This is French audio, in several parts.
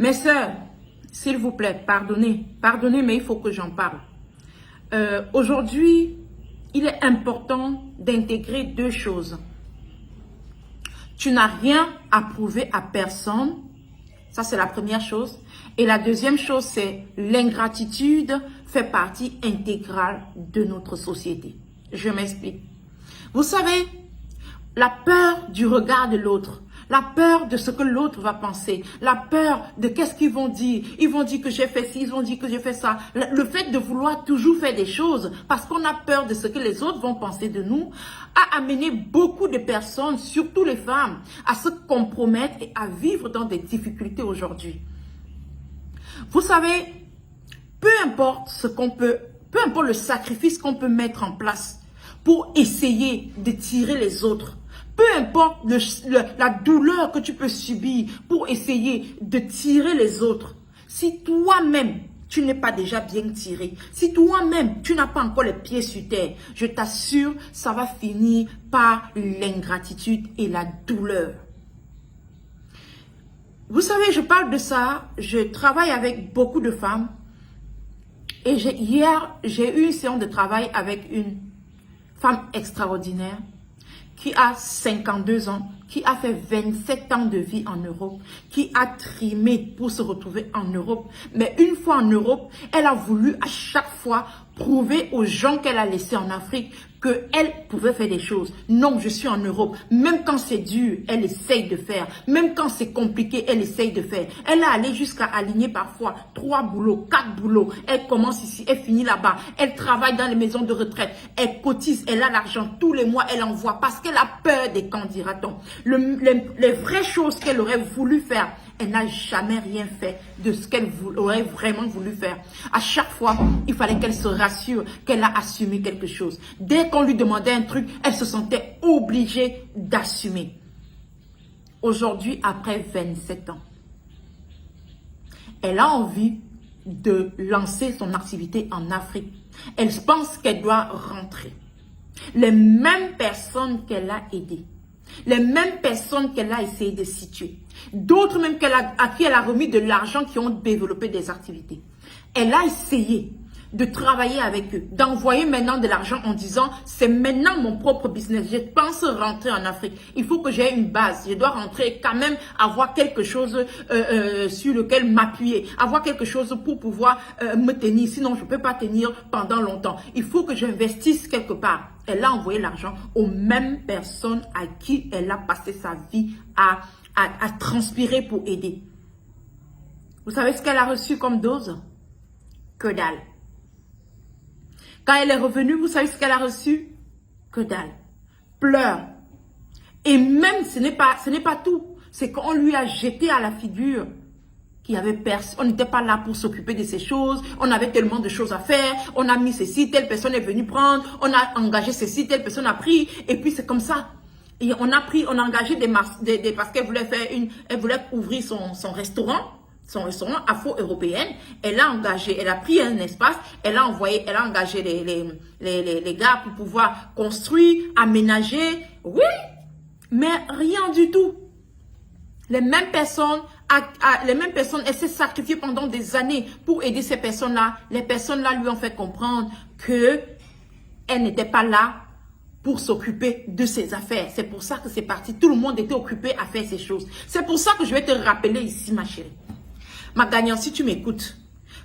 Mes sœurs, s'il vous plaît, pardonnez, mais il faut que j'en parle. Aujourd'hui, il est important d'intégrer deux choses. Tu n'as rien à prouver à personne. Ça, c'est la première chose. Et la deuxième chose, c'est l'ingratitude fait partie intégrale de notre société. Je m'explique. Vous savez, la peur du regard de l'autre, la peur de ce que l'autre va penser, la peur de qu'est-ce qu'ils vont dire. Ils vont dire que j'ai fait ci, ils vont dire que j'ai fait ça. Le fait de vouloir toujours faire des choses parce qu'on a peur de ce que les autres vont penser de nous a amené beaucoup de personnes, surtout les femmes, à se compromettre et à vivre dans des difficultés aujourd'hui. Vous savez, peu importe le sacrifice qu'on peut mettre en place pour essayer de tirer les autres, peu importe la douleur que tu peux subir pour essayer de tirer les autres, si toi-même, tu n'es pas déjà bien tiré, si toi-même, tu n'as pas encore les pieds sur terre, je t'assure, ça va finir par l'ingratitude et la douleur. Vous savez, je parle de ça, je travaille avec beaucoup de femmes et hier, j'ai eu une séance de travail avec une femme extraordinaire qui a 52 ans, qui a fait 27 ans de vie en Europe, qui a trimé pour se retrouver en Europe. Mais une fois en Europe, elle a voulu à chaque fois prouver aux gens qu'elle a laissés en Afrique qu'elle pouvait faire des choses. Non, je suis en Europe. Même quand c'est dur, elle essaye de faire. Même quand c'est compliqué, elle essaye de faire. Elle est allée jusqu'à aligner parfois 3 boulots, 4 boulots. Elle commence ici, elle finit là-bas. Elle travaille dans les maisons de retraite. Elle cotise, elle a l'argent. Tous les mois, elle envoie parce qu'elle a peur des quand dira-t-on. Les vraies choses qu'elle aurait voulu faire, elle n'a jamais rien fait de ce qu'elle aurait vraiment voulu faire. À chaque fois, il fallait qu'elle se rassure qu'elle a assumé quelque chose. Dès qu'on lui demandait un truc, elle se sentait obligée d'assumer. Aujourd'hui, après 27 ans, elle a envie de lancer son activité en Afrique. Elle pense qu'elle doit rentrer. Les mêmes personnes qu'elle a aidées, les mêmes personnes qu'elle a essayé de situer, d'autres même à qui elle a remis de l'argent qui ont développé des activités. Elle a essayé de travailler avec eux, d'envoyer maintenant de l'argent en disant c'est maintenant mon propre business, je pense rentrer en Afrique, il faut que j'ai une base, je dois rentrer et quand même avoir quelque chose sur lequel m'appuyer, avoir quelque chose pour pouvoir me tenir, sinon je ne peux pas tenir pendant longtemps, il faut que j'investisse quelque part. Elle a envoyé l'argent aux mêmes personnes à qui elle a passé sa vie à transpirer pour aider. Vous savez ce qu'elle a reçu comme dose? Que dalle. Quand elle est revenue, vous savez ce qu'elle a reçu? Que dalle. Pleurs. Et même, ce n'est pas tout. C'est qu'on lui a jeté à la figure qu'il y avait personne. On n'était pas là pour s'occuper de ces choses. On avait tellement de choses à faire. On a mis ceci, telle personne est venue prendre. On a engagé ceci, telle personne a pris. Et puis c'est comme ça. Et on a engagé parce qu'elle voulait elle voulait ouvrir son restaurant. Son restaurant afro-européen, elle a pris un espace, elle a engagé les gars pour pouvoir construire, aménager, oui, mais rien du tout. Les mêmes personnes, elle s'est sacrifiée pendant des années pour aider ces personnes-là. Les personnes-là lui ont fait comprendre qu'elle n'était pas là pour s'occuper de ses affaires. C'est pour ça que c'est parti. Tout le monde était occupé à faire ces choses. C'est pour ça que je vais te rappeler ici, ma chérie. Ma gagnante, si tu m'écoutes,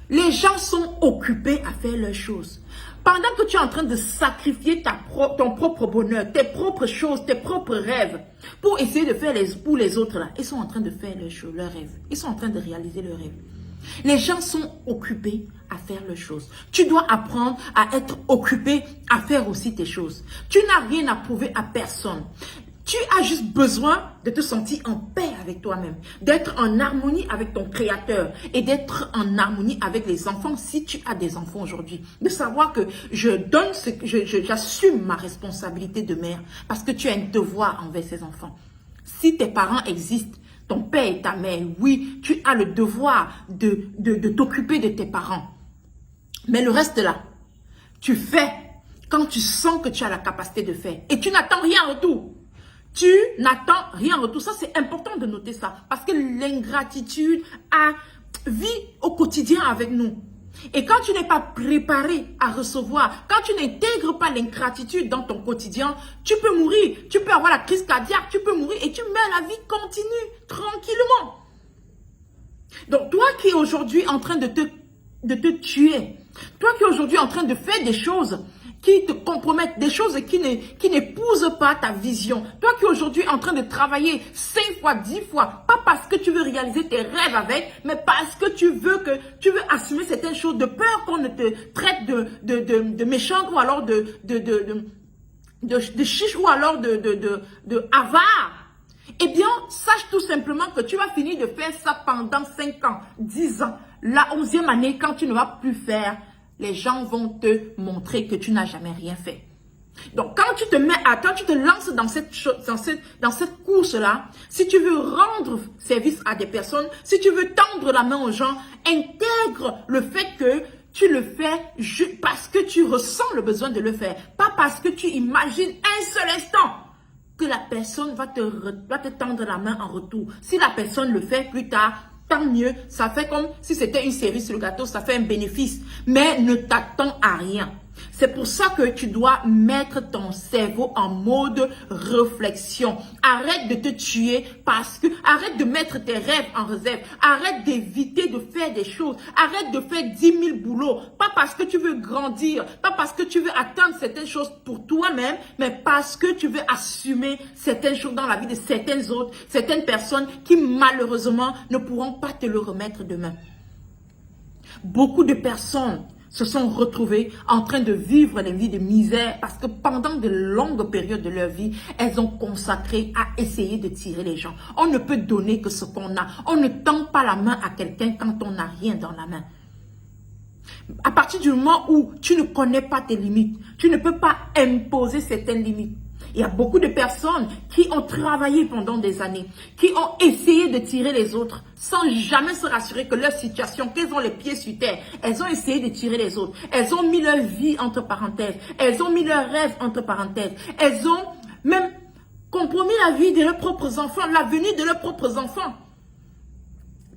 les gens sont occupés à faire leurs choses. Pendant que tu es en train de sacrifier ton propre bonheur, tes propres choses, tes propres rêves, pour essayer de faire pour les autres, là, ils sont en train de faire leurs rêves. Ils sont en train de réaliser leurs rêves. Les gens sont occupés à faire leurs choses. Tu dois apprendre à être occupé à faire aussi tes choses. Tu n'as rien à prouver à personne. Tu as juste besoin de te sentir en paix avec toi-même, d'être en harmonie avec ton créateur et d'être en harmonie avec les enfants si tu as des enfants aujourd'hui. De savoir que j'assume ma responsabilité de mère parce que tu as un devoir envers ces enfants. Si tes parents existent, ton père et ta mère, oui, tu as le devoir de t'occuper de tes parents. Mais le reste là, tu fais quand tu sens que tu as la capacité de faire et tu n'attends rien en retour. tu n'attends rien en retour. Ça, c'est important de noter ça. Parce que l'ingratitude vit au quotidien avec nous. Et quand tu n'es pas préparé à recevoir, quand tu n'intègres pas l'ingratitude dans ton quotidien, tu peux mourir, tu peux avoir la crise cardiaque, tu peux mourir et tu mets, la vie continue tranquillement. Donc toi qui es aujourd'hui en train de te tuer, toi qui es aujourd'hui en train de faire des choses qui te compromettent, des choses qui n'épousent pas ta vision. Toi qui es aujourd'hui en train de travailler 5 fois, 10 fois, pas parce que tu veux réaliser tes rêves avec, mais parce que tu veux assumer certaines choses, de peur qu'on ne te traite de méchant ou alors de chiche ou alors de avare. Eh bien, sache tout simplement que tu vas finir de faire ça pendant 5 ans, 10 ans. La 11e année, quand tu ne vas plus faire, les gens vont te montrer que tu n'as jamais rien fait. Donc, quand tu te lances dans cette course-là, si tu veux rendre service à des personnes, si tu veux tendre la main aux gens, intègre le fait que tu le fais parce que tu ressens le besoin de le faire, pas parce que tu imagines un seul instant que la personne va te tendre la main en retour. Si la personne le fait plus tard, tant mieux, ça fait comme si c'était une cerise sur le gâteau, ça fait un bénéfice. Mais ne t'attends à rien. C'est pour ça que tu dois mettre ton cerveau en mode réflexion. Arrête de te tuer arrête de mettre tes rêves en réserve. Arrête d'éviter de faire des choses. Arrête de faire 10 000 boulots. Pas parce que tu veux grandir, pas parce que tu veux atteindre certaines choses pour toi-même, mais parce que tu veux assumer certaines choses dans la vie de certaines personnes qui malheureusement ne pourront pas te le remettre demain. Beaucoup de personnes se sont retrouvées en train de vivre des vies de misère parce que pendant de longues périodes de leur vie, elles ont consacré à essayer de tirer les gens. On ne peut donner que ce qu'on a. On ne tend pas la main à quelqu'un quand on n'a rien dans la main. À partir du moment où tu ne connais pas tes limites, tu ne peux pas imposer certaines limites. Il y a beaucoup de personnes qui ont travaillé pendant des années, qui ont essayé de tirer les autres sans jamais se rassurer que leur situation, qu'elles ont les pieds sur terre. Elles ont essayé de tirer les autres. Elles ont mis leur vie entre parenthèses. Elles ont mis leurs rêves entre parenthèses. Elles ont même compromis la vie de leurs propres enfants, l'avenir de leurs propres enfants.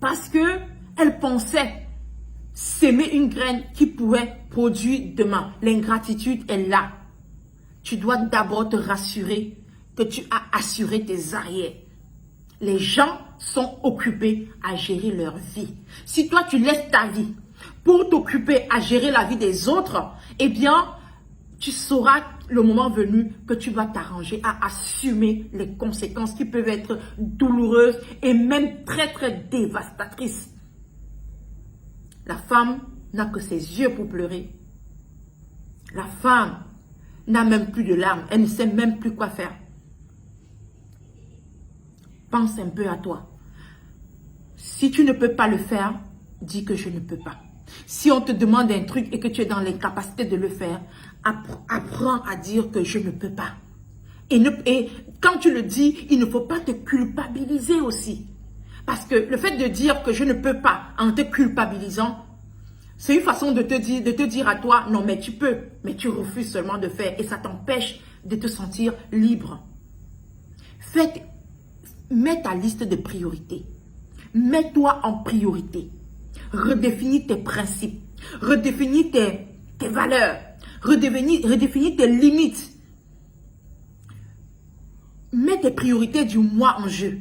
Parce que elles pensaient s'aimer une graine qui pouvait produire demain. L'ingratitude est là. Tu dois d'abord te rassurer que tu as assuré tes arrières. Les gens sont occupés à gérer leur vie. Si toi, tu laisses ta vie pour t'occuper à gérer la vie des autres, eh bien, tu sauras le moment venu que tu vas t'arranger à assumer les conséquences qui peuvent être douloureuses et même très, très dévastatrices. La femme n'a que ses yeux pour pleurer. La femme n'a même plus de larmes. Elle ne sait même plus quoi faire. Pense un peu à toi. Si tu ne peux pas le faire, dis que je ne peux pas. Si on te demande un truc et que tu es dans l'incapacité de le faire, apprends à dire que je ne peux pas. Et quand tu le dis, il ne faut pas te culpabiliser aussi. Parce que le fait de dire que je ne peux pas en te culpabilisant, c'est une façon de te dire à toi, non mais tu peux, mais tu refuses seulement de faire et ça t'empêche de te sentir libre. Mets ta liste de priorités. Mets-toi en priorité. Redéfinis tes principes. Redéfinis tes valeurs. Redéfinis tes limites. Mets tes priorités du mois en jeu.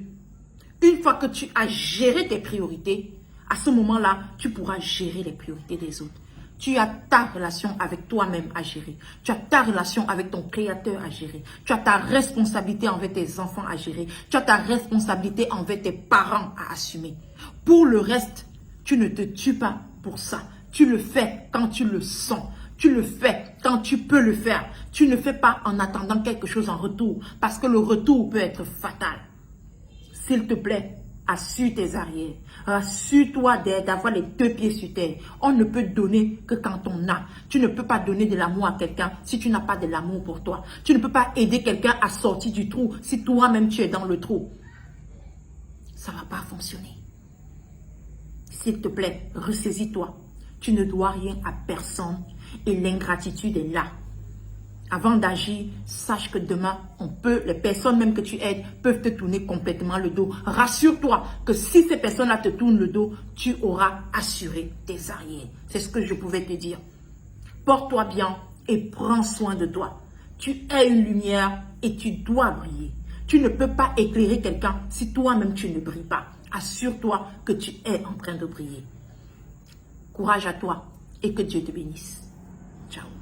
Une fois que tu as géré tes priorités, à ce moment-là, tu pourras gérer les priorités des autres. Tu as ta relation avec toi-même à gérer. Tu as ta relation avec ton créateur à gérer. Tu as ta responsabilité envers tes enfants à gérer. Tu as ta responsabilité envers tes parents à assumer. Pour le reste, tu ne te tues pas pour ça. Tu le fais quand tu le sens. Tu le fais quand tu peux le faire. Tu ne fais pas en attendant quelque chose en retour. Parce que le retour peut être fatal. S'il te plaît, assure tes arrières. Rassure-toi d'avoir les 2 pieds sur terre. On ne peut donner que quand on a. Tu ne peux pas donner de l'amour à quelqu'un si tu n'as pas de l'amour pour toi. Tu ne peux pas aider quelqu'un à sortir du trou si toi-même tu es dans le trou. Ça ne va pas fonctionner. S'il te plaît, ressaisis-toi. Tu ne dois rien à personne et l'ingratitude est là. Avant d'agir, sache que demain, les personnes même que tu aides peuvent te tourner complètement le dos. Rassure-toi que si ces personnes-là te tournent le dos, tu auras assuré tes arrières. C'est ce que je pouvais te dire. Porte-toi bien et prends soin de toi. Tu es une lumière et tu dois briller. Tu ne peux pas éclairer quelqu'un si toi-même tu ne brilles pas. Assure-toi que tu es en train de briller. Courage à toi et que Dieu te bénisse. Ciao.